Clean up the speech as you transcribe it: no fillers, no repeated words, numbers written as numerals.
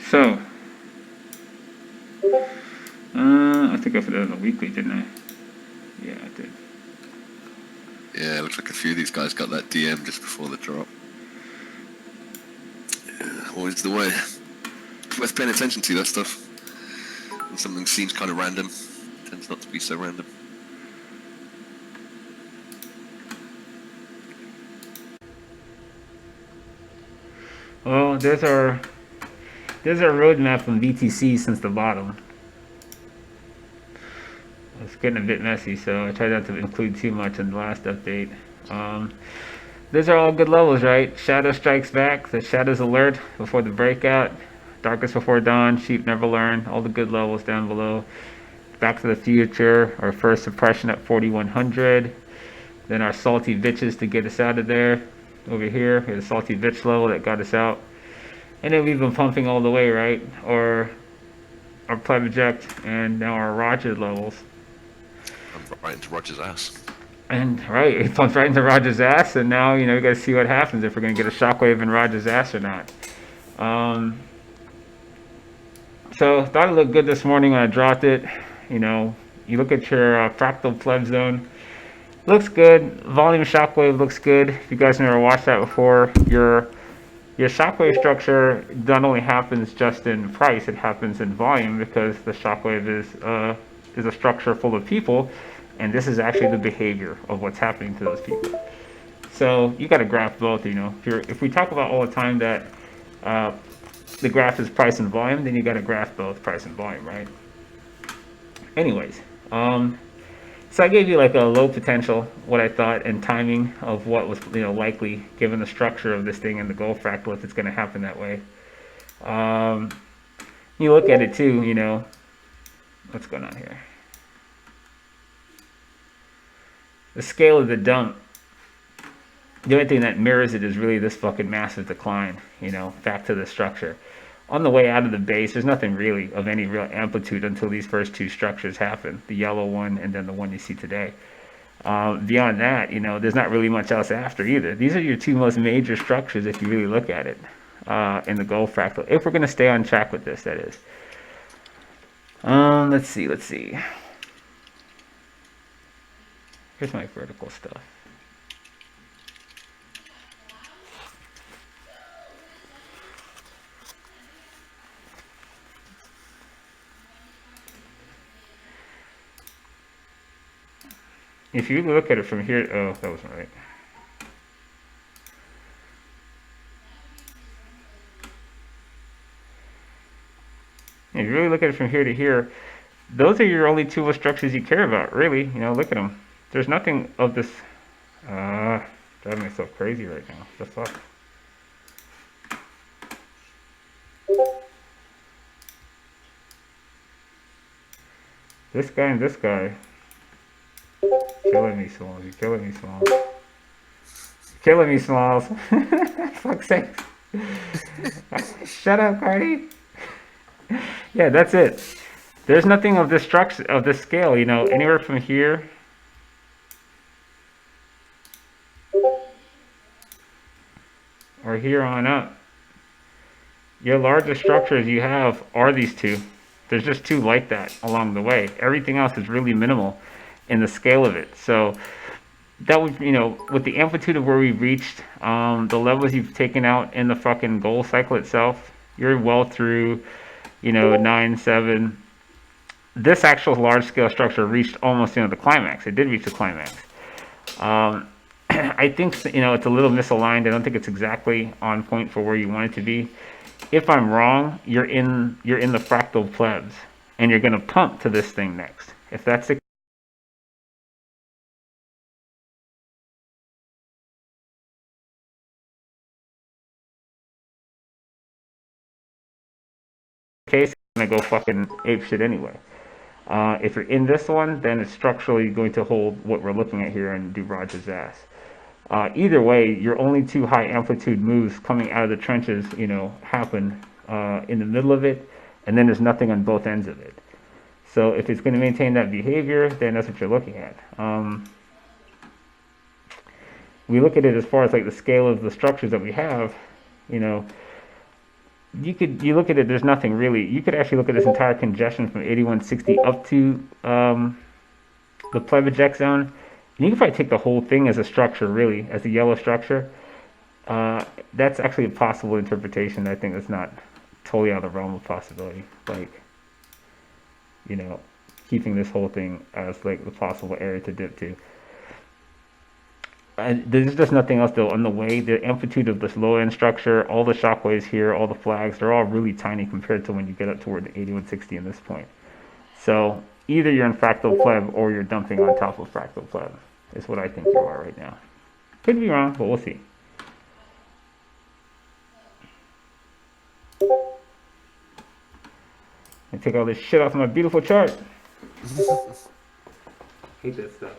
So, I think I put that on the weekly, didn't I? Yeah, I did. Yeah, it looks like a few of these guys got that DM just before the drop. Yeah, always the way. Worth paying attention to that stuff. When something seems kind of random, it tends not to be so random. Well, there's our roadmap from BTC since the bottom. It's getting a bit messy, so I tried not to include too much in the last update. These are all good levels, right? Shadow strikes back, the shadows alert before the breakout, darkest before dawn, sheep never learn, all the good levels down below. Back to the future, our first suppression at 4100. Then our salty bitches to get us out of there. Over here, we had a salty bitch level that got us out. And then we've been pumping all the way, right? Or our pleb eject and now our Roger levels. I'm right into Roger's ass. And right, he pumped right into Roger's ass, and now we got to see what happens if we're gonna get a shockwave in Roger's ass or not. So thought it looked good this morning when I dropped it. You look at your fractal pleb zone, looks good. Volume shockwave looks good. If you guys never watched that before, your shockwave structure not only happens just in price, it happens in volume because the shockwave is a structure full of people, and this is actually the behavior of what's happening to those people. So you got to graph both. If we talk about all the time that the graph is price and volume, then you got to graph both price and volume, right? Anyways, so I gave you like a low potential, what I thought, and timing of what was likely given the structure of this thing and the gold fractal if it's going to happen that way. You look at it too, what's going on here? The scale of the dump. The only thing that mirrors it is really this fucking massive decline, back to the structure. On the way out of the base, there's nothing really of any real amplitude until these first two structures happen, the yellow one and then the one you see today. Beyond that, there's not really much else after either. These are your two most major structures if you really look at it in the gold fractal. If we're going to stay on track with this, that is. Let's see. Here's my vertical stuff. If you look at it from here, oh, that wasn't right. If you really look at it from here to here, those are your only two structures you care about, really. Look at them. There's nothing of this. Driving myself crazy right now. The fuck? This guy and this guy. Killing me, Smalls. You're killing me, Smalls. You're killing me, Smalls. Fuck's sake. Shut up, Cardi. Yeah, that's it. There's nothing of this structure, of this scale, anywhere from here. Or here on up. Your largest structures you have are these two. There's just two like that along the way. Everything else is really minimal in the scale of it. So that would, with the amplitude of where we've reached, the levels you've taken out in the fucking gold cycle itself, you're well through, 9, 7. This actual large scale structure reached almost, the climax. It did reach the climax. I think, it's a little misaligned. I don't think it's exactly on point for where you want it to be. If I'm wrong, you're in the fractal plebs, and you're going to pump to this thing next. If that's the case, you're going to go fucking ape shit anyway. If you're in this one, then it's structurally going to hold what we're looking at here and do Roger's ass. Either way, your only two high amplitude moves coming out of the trenches, happen in the middle of it, and then there's nothing on both ends of it. So if it's going to maintain that behavior, then that's what you're looking at. We look at it as far as like the scale of the structures that we have, you look at it, there's nothing really. You could actually look at this entire congestion from 8160 up to the pleb eject zone. And you can probably take the whole thing as a structure, really, as a yellow structure. That's actually a possible interpretation. I think that's not totally out of the realm of possibility. Like, you know, keeping this whole thing as like the possible area to dip to. And there's just nothing else though on the way. The amplitude of this low end structure, all the shockwaves here, all the flags, they're all really tiny compared to when you get up toward the 8160 in this point. So either you're in fractal pleb or you're dumping on top of fractal pleb is what I think you are right now. Could be wrong, but we'll see. And take all this shit off my beautiful chart. Hate this stuff.